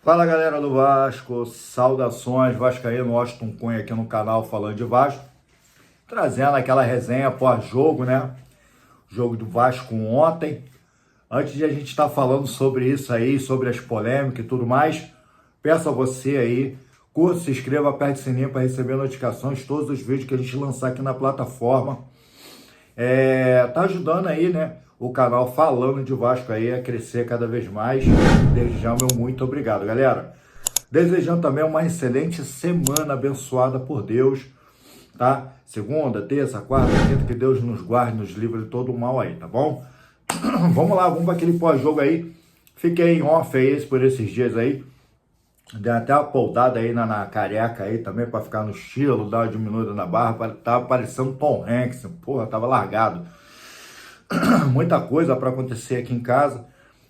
Fala galera do Vasco, saudações vascaíno, Washington Cunha aqui no canal falando de Vasco, trazendo aquela resenha pós-jogo, né? Jogo do Vasco ontem. Antes de a gente estar falando sobre isso aí, sobre as polêmicas e tudo mais, peço a você aí, curta, se inscreva, aperte o sininho para receber notificações de todos os vídeos que a gente lançar aqui na plataforma. Tá ajudando aí, né? O canal falando de Vasco aí a crescer cada vez mais. Desde já, meu muito obrigado, galera. Desejando também uma excelente semana abençoada por Deus, tá? Segunda, terça, quarta, quinta, que Deus nos guarde, nos livre de todo o mal aí, tá bom? Vamos lá, vamos para aquele pós-jogo aí. Fiquei em off aí por esses dias aí. Dei até uma poldada aí na careca aí também para ficar no estilo, dar uma diminuída na barra. Tava parecendo Tom Hanks, porra, tava largado. Muita coisa para acontecer aqui em casa.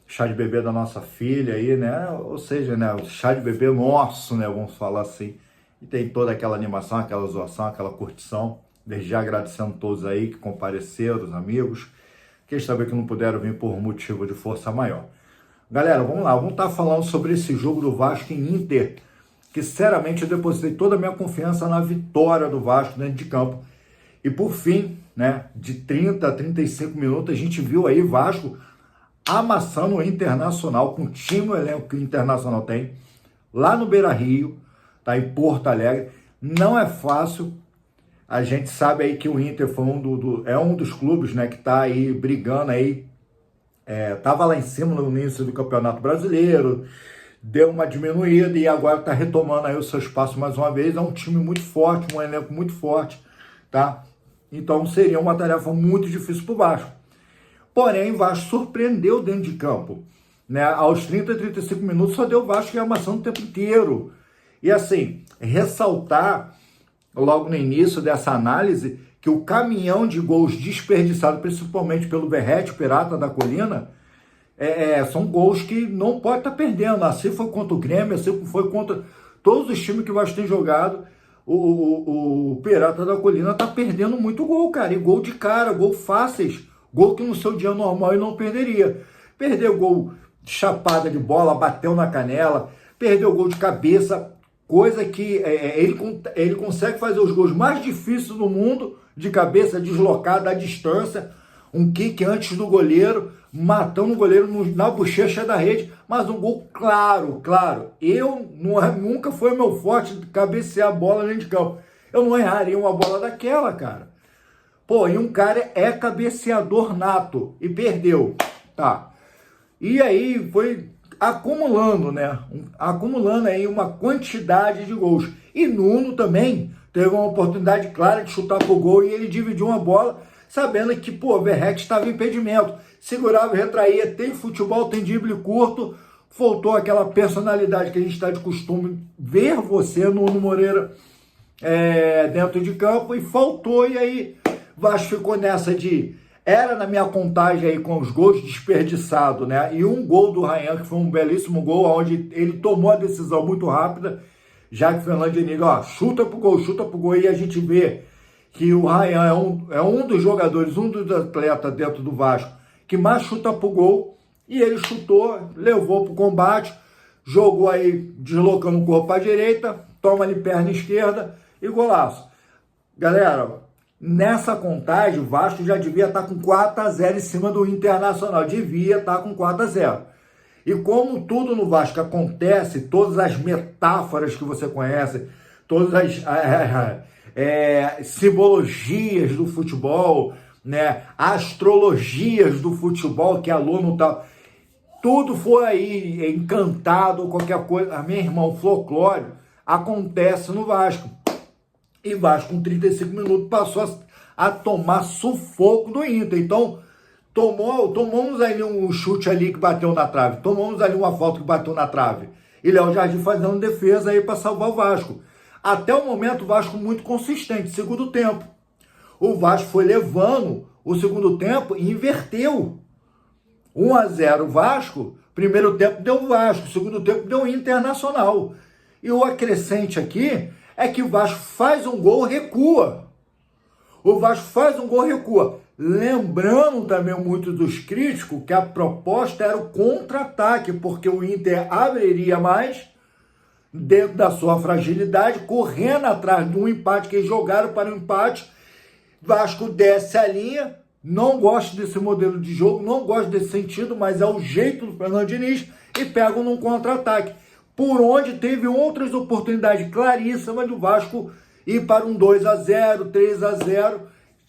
Chá de bebê da nossa filha aí, né? Ou seja, né? O chá de bebê nosso, né? Vamos falar assim. E tem toda aquela animação, aquela zoação, aquela curtição. Desde já agradecendo a todos aí que compareceram, os amigos. Aqueles também que não puderam vir por motivo de força maior. Galera, vamos lá. Vamos estar falando sobre esse jogo do Vasco em Inter. Que, sinceramente, eu depositei toda a minha confiança na vitória do Vasco dentro de campo. E por fim, né, de 30 a 35 minutos, a gente viu aí Vasco amassando o Internacional, com o time, o elenco que o Internacional tem, lá no Beira-Rio, tá, em Porto Alegre. Não é fácil, a gente sabe aí que o Inter foi um dos clubes, né, que tá aí brigando aí, tava lá em cima no início do Campeonato Brasileiro, deu uma diminuída e agora tá retomando aí o seu espaço mais uma vez. É um time muito forte, um elenco muito forte, tá? Então seria uma tarefa muito difícil para o Vasco. Porém, o Vasco surpreendeu dentro de campo, né? Aos 30 e 35 minutos só deu o Vasco e amassando o tempo inteiro. E assim, ressaltar logo no início dessa análise que o caminhão de gols desperdiçado, principalmente pelo Verratti, Pirata da Colina, são gols que não pode estar perdendo. Assim foi contra o Grêmio, assim foi contra todos os times que o Vasco tem jogado. O Pirata da Colina tá perdendo muito gol, cara. E gol de cara, gol fáceis. Gol que no seu dia normal ele não perderia. Perdeu gol de chapada de bola, bateu na canela. Perdeu gol de cabeça. Coisa que ele consegue fazer os gols mais difíceis do mundo, de cabeça deslocada à distância. Um kick antes do goleiro, matando o goleiro na bochecha da rede, mas um gol claro. Nunca foi meu forte cabecear a bola dentro de campo. Eu não erraria uma bola daquela, cara. Pô, e um cara é cabeceador nato e perdeu, tá? E aí foi acumulando, né? Acumulando aí uma quantidade de gols. E Nuno também teve uma oportunidade clara de chutar pro gol e ele dividiu uma bola, sabendo que, pô, Verratti estava em impedimento. Segurava e retraía, tem futebol, tem drible curto. Faltou aquela personalidade que a gente está de costume ver você, Nuno Moreira, dentro de campo. E faltou, e aí Vasco ficou nessa de... Era na minha contagem aí com os gols desperdiçados, né? E um gol do Ryan, que foi um belíssimo gol, onde ele tomou a decisão muito rápida, já que o Fernando Diniz, ó, chuta pro gol, e a gente vê que o Ryan é um dos jogadores, um dos atletas dentro do Vasco que mais chuta pro gol, e ele chutou, levou pro combate, jogou aí, deslocando o corpo à direita, toma ali perna esquerda e golaço. Galera, nessa contagem, o Vasco já devia estar com 4-0 em cima do Internacional, devia estar com 4-0. E como tudo no Vasco acontece, todas as metáforas que você conhece, todas as simbologias do futebol, né, astrologias do futebol, que aluno tá, tudo foi aí encantado, qualquer coisa, meu irmão, folclore acontece no Vasco. E Vasco com 35 minutos passou a tomar sufoco do Inter. Então tomamos ali um chute ali que bateu na trave, tomamos ali uma falta que bateu na trave, e Léo Jardim fazendo defesa aí para salvar o Vasco. Até o momento, o Vasco muito consistente. Segundo tempo, o Vasco foi levando o segundo tempo e inverteu. 1-0 Vasco, primeiro tempo deu Vasco, segundo tempo deu Internacional. E o acrescente aqui é que o Vasco faz um gol, recua. O Vasco faz um gol, recua. Lembrando também muito dos críticos que a proposta era o contra-ataque, porque o Inter abriria mais dentro da sua fragilidade, correndo atrás de um empate, que eles jogaram para um empate. Vasco desce a linha. Não gosto desse modelo de jogo, não gosto desse sentido, mas é o jeito do Fernando Diniz, e pegam num contra-ataque, por onde teve outras oportunidades claríssimas do Vasco ir para um 2-0, 3-0,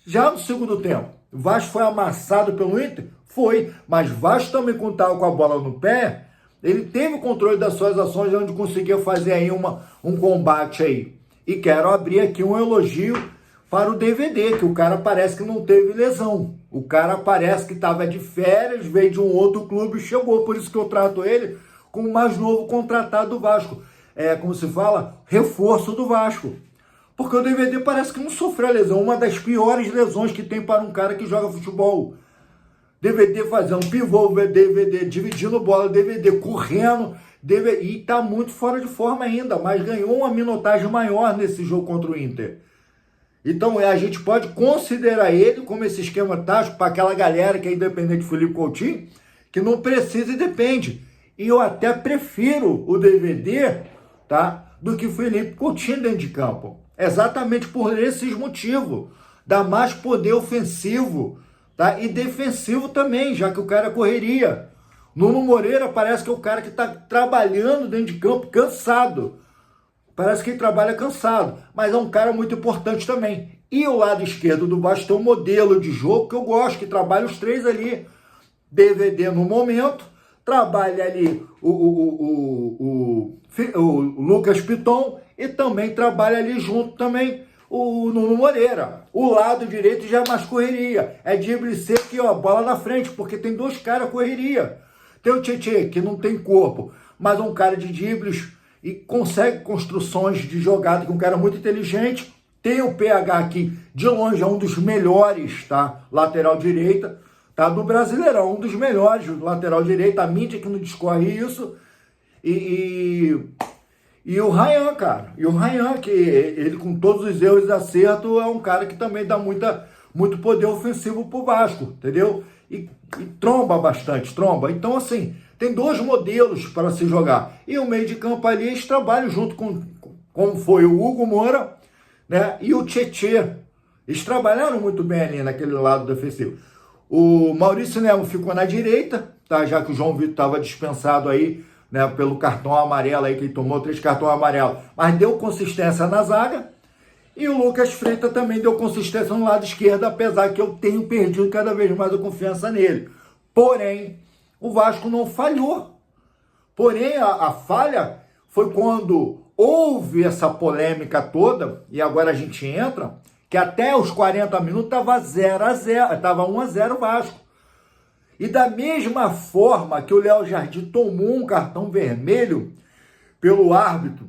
já no segundo tempo. O Vasco foi amassado pelo Inter? Foi, mas Vasco também, quando estava com a bola no pé, ele teve o controle das suas ações, onde conseguia fazer aí um combate aí. E quero abrir aqui um elogio para o DVD, que o cara parece que não teve lesão. O cara parece que estava de férias, veio de um outro clube e chegou. Por isso que eu trato ele como o mais novo contratado do Vasco. É, como se fala, reforço do Vasco. Porque o DVD parece que não sofreu lesão. Uma das piores lesões que tem para um cara que joga futebol. DVD fazendo pivô, DVD dividindo bola, DVD correndo, DVD, e está muito fora de forma ainda, mas ganhou uma minutagem maior nesse jogo contra o Inter. Então a gente pode considerar ele como esse esquema tático para aquela galera que é independente de Felipe Coutinho, que não precisa e depende. E eu até prefiro o DVD, tá, do que o Felipe Coutinho dentro de campo. Exatamente por esses motivos. Dá mais poder ofensivo, tá, e defensivo também, já que o cara correria. Nuno Moreira parece que é o cara que está trabalhando dentro de campo cansado. Parece que ele trabalha cansado, mas é um cara muito importante também. E o lado esquerdo do Vasco tem um modelo de jogo que eu gosto, que trabalha os três ali. DVD no momento, trabalha ali o Lucas Piton, e também trabalha ali junto também o Nuno Moreira. O lado direito já é mais correria. É drible seco e ó, bola na frente, porque tem dois caras correria. Tem o Tietê, que não tem corpo, mas é um cara de dribles e consegue construções de jogada, que é um cara muito inteligente. Tem o PH aqui, de longe, é um dos melhores, tá? Lateral direita, tá? Do Brasileirão, um dos melhores lateral direita. A mídia que não discorre isso. E o Ryan, cara. E o Ryan, que ele com todos os erros e acertos, é um cara que também dá muito poder ofensivo pro Vasco, entendeu? E tromba bastante, tromba. Então, assim, tem dois modelos para se jogar. E o meio de campo ali, eles trabalham junto com como foi o Hugo Moura, né, e o Tietê. Eles trabalharam muito bem ali naquele lado defensivo. O Maurício Nemo ficou na direita, tá, já que o João Vitor estava dispensado aí, né, pelo cartão amarelo aí, que ele tomou 3 cartões amarelos, mas deu consistência na zaga. E o Lucas Freitas também deu consistência no lado esquerdo, apesar que eu tenho perdido cada vez mais a confiança nele. Porém, o Vasco não falhou. Porém, a falha foi quando houve essa polêmica toda, e agora a gente entra, que até os 40 minutos estava 0-0, estava 1-0 o Vasco. E da mesma forma que o Léo Jardim tomou um cartão vermelho pelo árbitro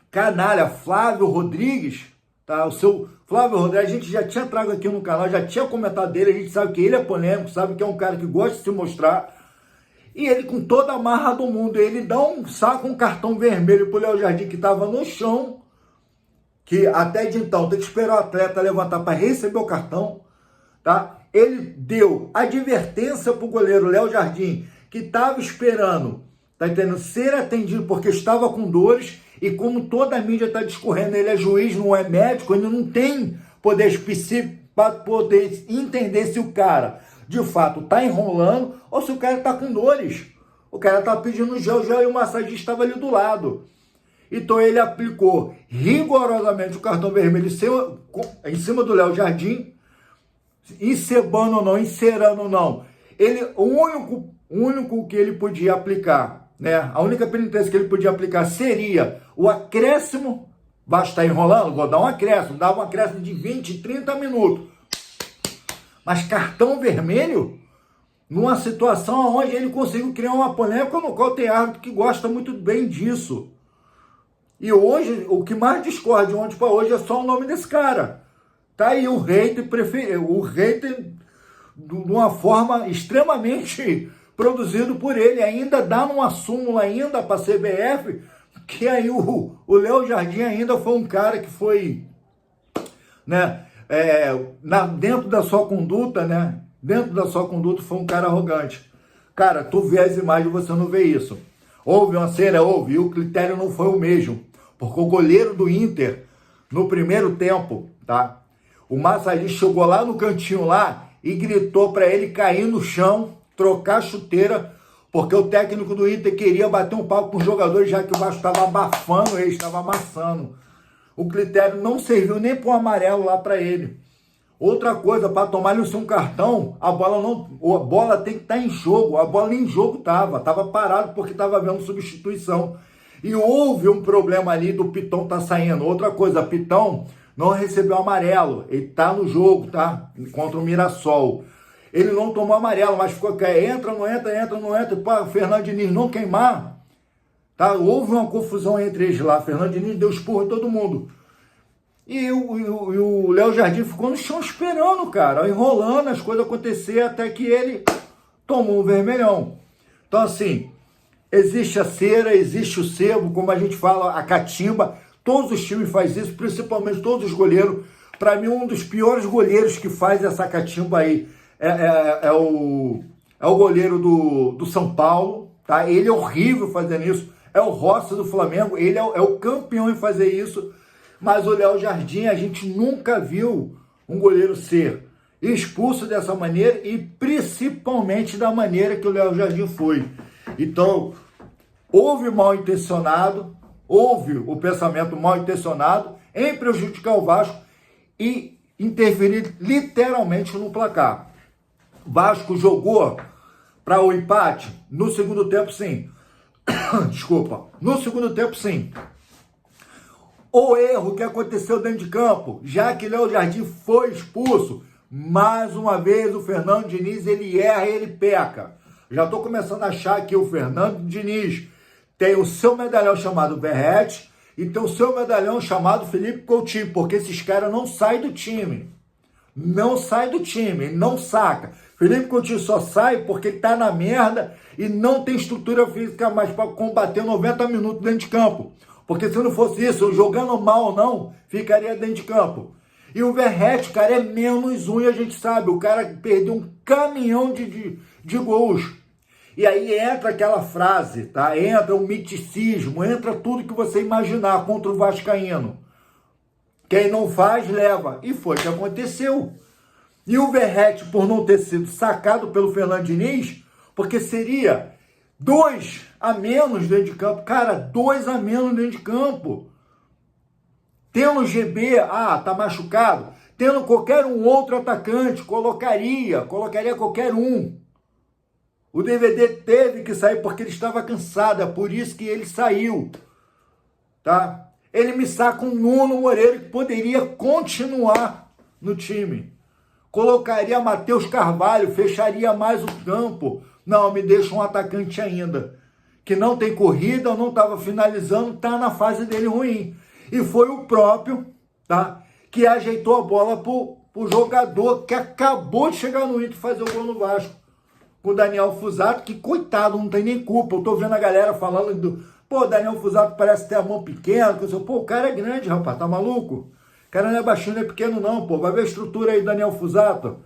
canalha Flávio Rodrigues, tá? O seu Flávio Rodrigues, a gente já tinha trago aqui no canal, já tinha comentado dele, a gente sabe que ele é polêmico, sabe que é um cara que gosta de se mostrar. E ele, com toda a marra do mundo, ele dá saca um cartão vermelho pro Léo Jardim, que estava no chão, que até de então tem que esperar o atleta levantar para receber o cartão, tá? Ele deu advertência pro goleiro Léo Jardim, que estava esperando, tá entendendo, ser atendido porque estava com dores. E como toda a mídia está discorrendo, ele é juiz, não é médico, ele não tem poder específico para poder entender se o cara, de fato, está enrolando ou se o cara está com dores. O cara está pedindo gel e o massagista estava ali do lado. Então ele aplicou rigorosamente o cartão vermelho em cima do Léo Jardim, encebando ou não, encerando ou não. O único que ele podia aplicar, né? A única penitência que ele podia aplicar seria o acréscimo. Vasco está enrolando, vou dar um acréscimo, dava um acréscimo de 20, 30 minutos. Mas cartão vermelho, numa situação onde ele conseguiu criar uma polêmica, no qual tem árbitro que gosta muito bem disso. E hoje, o que mais discorda de ontem para hoje é só o nome desse cara. Tá aí o hater, de uma forma extremamente produzido por ele, ainda dá numa súmula ainda para a CBF, que aí o Léo Jardim ainda foi um cara que foi, né, dentro da sua conduta, né? Dentro da sua conduta foi um cara arrogante. Cara, tu vê as imagens, você não vê isso. Houve uma cena, houve, e o critério não foi o mesmo. Porque o goleiro do Inter, no primeiro tempo, tá? O massagista chegou lá no cantinho lá e gritou para ele cair no chão, trocar a chuteira, porque o técnico do Inter queria bater um papo com os jogadores, já que o Vasco estava abafando ele, estava amassando. O critério não serviu nem para um amarelo lá para ele. Outra coisa, para tomar-lhe um cartão, a bola tem que estar em jogo. A bola nem em jogo estava parado porque estava havendo substituição. E houve um problema ali do Piton tá saindo. Outra coisa, Piton não recebeu amarelo. Ele tá no jogo, tá? Contra o Mirassol. Ele não tomou amarelo, mas ficou entra, não entra, para o Fernando Diniz não queimar. Tá? Houve uma confusão entre eles lá. Fernando Diniz deu esporro em todo mundo. E o Léo Jardim ficou no chão esperando, cara, enrolando as coisas acontecer até que ele tomou um vermelhão. Então, assim, existe a cera, existe o sebo, como a gente fala, a catimba. Todos os times fazem isso, principalmente todos os goleiros. Para mim, um dos piores goleiros que faz essa catimba aí é o goleiro do São Paulo, tá? Ele é horrível fazendo isso. É o Rossi do Flamengo, ele é o campeão em fazer isso. Mas o Léo Jardim, a gente nunca viu um goleiro ser expulso dessa maneira e principalmente da maneira que o Léo Jardim foi. Então, houve mal intencionado, houve o pensamento mal intencionado em prejudicar o Vasco e interferir literalmente no placar. O Vasco jogou para o empate no segundo tempo, sim. Desculpa. No segundo tempo, sim. O erro que aconteceu dentro de campo, já que Léo Jardim foi expulso, mais uma vez o Fernando Diniz, ele erra, ele peca. Já estou começando a achar que o Fernando Diniz tem o seu medalhão chamado Verratti e tem o seu medalhão chamado Felipe Coutinho, porque esses caras não saem do time. Não sai do time, não saca. Felipe Coutinho só sai porque ele tá na merda e não tem estrutura física mais para combater 90 minutos dentro de campo. Porque se não fosse isso, jogando mal ou não, ficaria dentro de campo. E o Verratti, cara, é menos um e a gente sabe. O cara perdeu um caminhão de gols. E aí entra aquela frase, tá? Entra o miticismo, entra tudo que você imaginar contra o vascaíno. Quem não faz, leva. E foi o que aconteceu. E o Verratti, por não ter sido sacado pelo Fernando Diniz, porque seria 2 a menos dentro de campo. Cara, 2 a menos dentro de campo. Tendo o GB, tá machucado. Tendo qualquer um outro atacante, colocaria qualquer um. O DVD teve que sair porque ele estava cansado, é por isso que ele saiu. Tá? Ele me saca um Nuno Moreira que poderia continuar no time. Colocaria Matheus Carvalho, fecharia mais o campo. Não, me deixa um atacante ainda, que não tem corrida, não estava finalizando, está na fase dele ruim. E foi o próprio, tá, que ajeitou a bola para o jogador que acabou de chegar no Inter e fazer o gol no Vasco. O Daniel Fusato, que coitado, não tem nem culpa. Eu tô vendo a galera falando Daniel Fusato parece ter a mão pequena. O cara é grande, rapaz, tá maluco? O cara não é baixinho, não é pequeno não, Vai ver a estrutura aí, Daniel Fusato.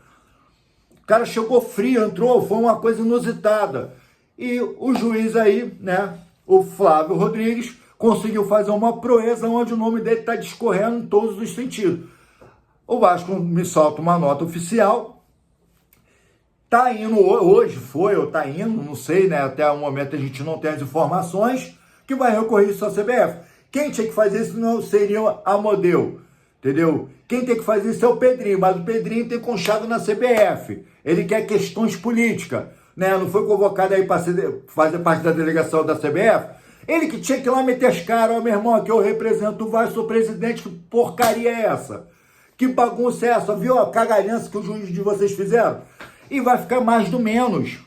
O cara chegou frio, entrou, foi uma coisa inusitada. E o juiz aí, né, o Flávio Rodrigues, conseguiu fazer uma proeza onde o nome dele está discorrendo em todos os sentidos. O Vasco me solta uma nota oficial. Tá indo, hoje foi, ou tá indo, não sei, né, até o momento a gente não tem as informações, que vai recorrer isso à CBF. Quem tinha que fazer isso não seria a Model, entendeu? Quem tem que fazer isso é o Pedrinho, mas o Pedrinho tem conchado na CBF. Ele quer questões políticas, né? Não foi convocado aí para fazer parte da delegação da CBF. Ele que tinha que ir lá meter as caras, meu irmão, aqui eu represento o Vasco, sou presidente, que porcaria é essa? Que bagunça é essa? Viu a cagalhança que o juiz de vocês fizeram? E vai ficar mais do menos.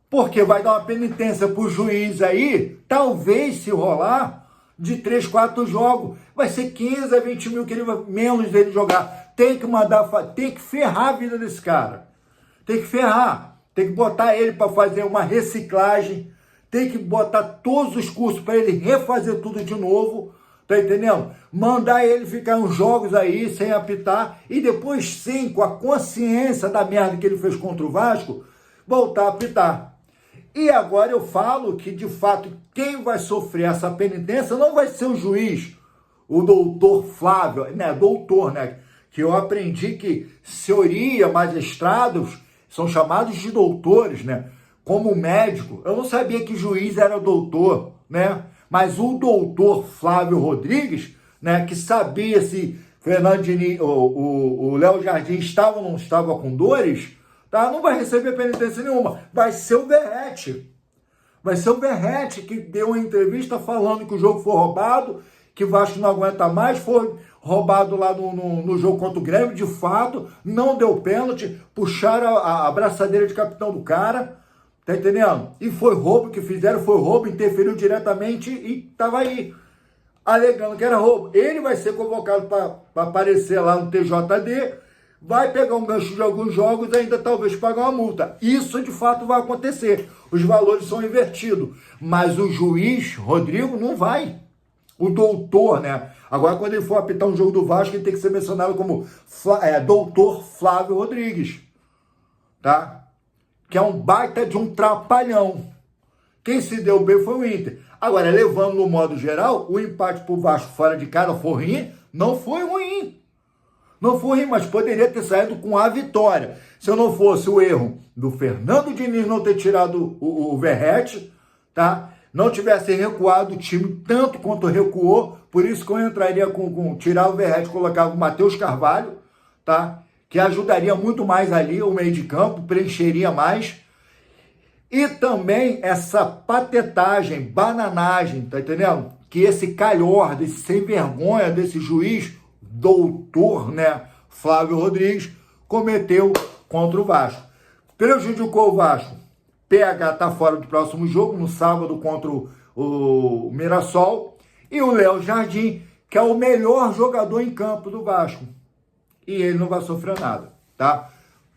Porque vai dar uma penitência pro juiz aí, talvez se rolar, de 3, 4 jogos, vai ser 15 a 20 mil que ele menos dele jogar. Tem que mandar, tem que ferrar a vida desse cara. Tem que ferrar. Tem que botar ele para fazer uma reciclagem. Tem que botar todos os cursos para ele refazer tudo de novo. Tá entendendo? Mandar ele ficar uns jogos aí sem apitar e depois sim, com a consciência da merda que ele fez contra o Vasco, voltar a apitar. E agora eu falo que, de fato, quem vai sofrer essa penitência não vai ser o juiz, o doutor Flávio, né? Doutor, né? Que eu aprendi que senhoria, magistrados, são chamados de doutores, né? Como médico. Eu não sabia que juiz era doutor, né? Mas o doutor Flávio Rodrigues, né? Que sabia se Fernando Diniz, o Léo Jardim estava ou não estava com dores, tá? Não vai receber penitência nenhuma. Vai ser o Verrete. Vai ser o Verrete que deu uma entrevista falando que o jogo foi roubado, que o Vasco não aguenta mais, foi roubado lá no jogo contra o Grêmio, de fato, não deu pênalti, puxaram a abraçadeira de capitão do cara, tá entendendo? E foi roubo que fizeram, foi roubo, interferiu diretamente e tava aí, alegando que era roubo. Ele vai ser convocado para aparecer lá no TJD, vai pegar um gancho de alguns jogos e ainda talvez pagar uma multa. Isso de fato vai acontecer. Os valores são invertidos. Mas o juiz, Rodrigo, não vai. O doutor, né? Agora, quando ele for apitar um jogo do Vasco, ele tem que ser mencionado como doutor Flávio Rodrigues. Tá? Que é um baita de um trapalhão. Quem se deu bem foi o Inter. Agora, levando no modo geral, o empate pro Vasco fora de casa foi ruim? Não foi ruim. Não foi ruim, mas poderia ter saído com a vitória. Se eu não fosse o erro do Fernando Diniz não ter tirado o Verrete, tá? Não tivesse recuado o time tanto quanto recuou, por isso que eu entraria com tirar o Verrete, colocava o Matheus Carvalho, tá? Que ajudaria muito mais ali o meio de campo, preencheria mais. E também essa patetagem, bananagem, tá entendendo? Que esse calhorda, esse sem vergonha desse juiz, doutor, né, Flávio Rodrigues, cometeu contra o Vasco. Prejudicou o Vasco. PH tá fora do próximo jogo, no sábado contra o Mirassol. E o Léo Jardim, que é o melhor jogador em campo do Vasco. E ele não vai sofrer nada, tá?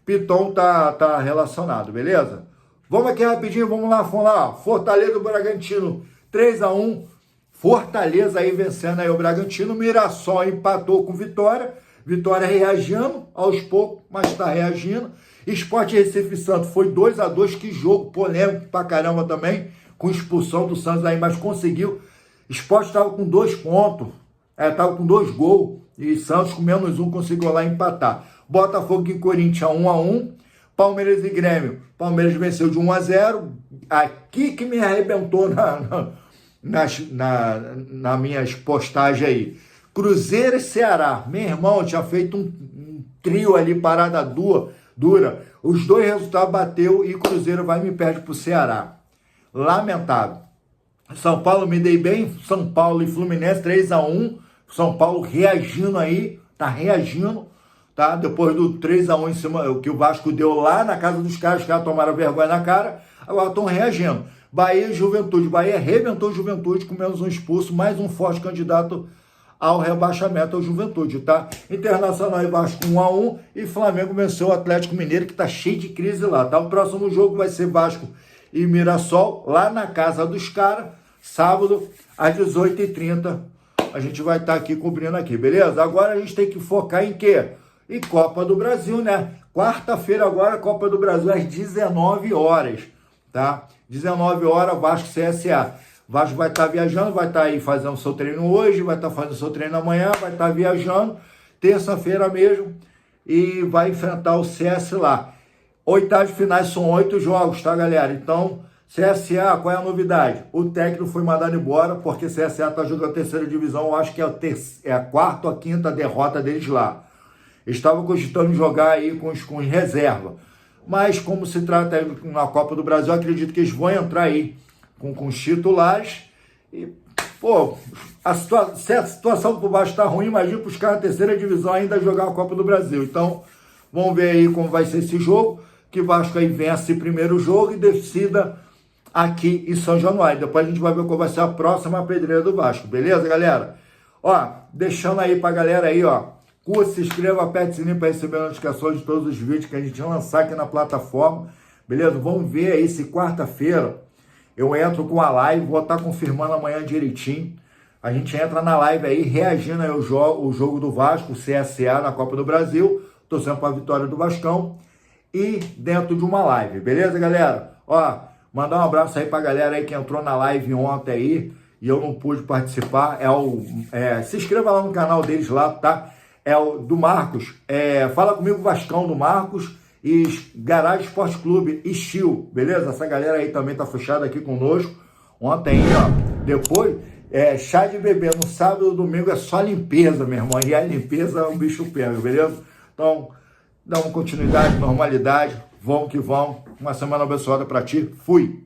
Piton tá relacionado, beleza? Vamos aqui rapidinho, vamos lá. Fortaleza do Bragantino, 3-1. Fortaleza aí vencendo aí o Bragantino. Mirassol empatou com Vitória. Vitória reagindo aos poucos, mas está reagindo. Sport Recife Santos foi 2-2. Que jogo polêmico pra caramba também. Com expulsão do Santos aí, mas conseguiu. Sport estava com 2 pontos. Estava com 2 gols. E Santos com -1 conseguiu lá empatar. Botafogo e Corinthians 1-1. Palmeiras e Grêmio. Palmeiras venceu de 1-0. Aqui que me arrebentou nas minhas postagens aí. Cruzeiro e Ceará. Meu irmão, tinha feito um trio ali, parada dura. Os 2 resultados bateu e Cruzeiro vai e me perde pro Ceará. Lamentável. São Paulo me dei bem. São Paulo e Fluminense 3-1. São Paulo reagindo aí. Tá reagindo. Tá? Depois do 3-1 em cima, que o Vasco deu lá na casa dos caras, os caras tomaram vergonha na cara. Agora estão reagindo. Bahia e Juventude. Bahia arrebentou Juventude com -1 expulso. Mais um forte candidato ao rebaixamento ao Juventude, tá? Internacional e Vasco 1-1 e Flamengo venceu o Atlético Mineiro, que tá cheio de crise lá, tá? O próximo jogo vai ser Vasco e Mirassol, lá na casa dos caras, sábado, às 18h30. A gente vai estar aqui cobrindo aqui, beleza? Agora a gente tem que focar em quê? Em Copa do Brasil, né? Quarta-feira agora, Copa do Brasil, às 19 horas, tá? 19 horas, Vasco CSA. Vasco vai estar viajando, vai estar aí fazendo seu treino hoje, vai estar fazendo seu treino amanhã, vai estar viajando, terça-feira mesmo, e vai enfrentar o CS lá. Oitavas de finais são 8 jogos, tá, galera? Então, CSA, qual é a novidade? O técnico foi mandado embora, porque CSA está jogando a 3ª divisão, eu acho que é a 4ª ou 5ª derrota deles lá. Eles estavam cogitando jogar aí com reserva. Mas, como se trata aí na Copa do Brasil, eu acredito que eles vão entrar aí com os titulares. E, pô, se a situação por baixo está ruim, imagina para os caras na 3ª divisão ainda jogar a Copa do Brasil. Então, vamos ver aí como vai ser esse jogo. Que Vasco aí vence o primeiro jogo e decida aqui em São Januário. Depois a gente vai ver qual vai ser a próxima pedreira do Vasco. Beleza, galera? Ó, deixando aí pra galera aí, ó. Curta, se inscreva, aperte o sininho para receber notificações de todos os vídeos que a gente lançar aqui na plataforma. Beleza? Vamos ver aí se quarta-feira eu entro com a live, vou estar confirmando amanhã direitinho. a gente entra na live aí, reagindo aí ao jogo do Vasco, o CSA na Copa do Brasil, torcendo para a vitória do Vascão, e dentro de uma live, beleza, galera? Ó, mandar um abraço aí pra galera aí que entrou na live ontem aí, e eu não pude participar, se inscreva lá no canal deles lá, tá? É o do Marcos, Fala Comigo Vascão do Marcos, e Garage Esporte Clube, Steel, beleza? Essa galera aí também tá fechada aqui conosco. Ontem, ó, depois, chá de bebê no sábado e domingo é só limpeza, meu irmão. E a limpeza o bicho pega, beleza? Então, dá uma continuidade, normalidade, vamos que vamos. Uma semana abençoada pra ti. Fui!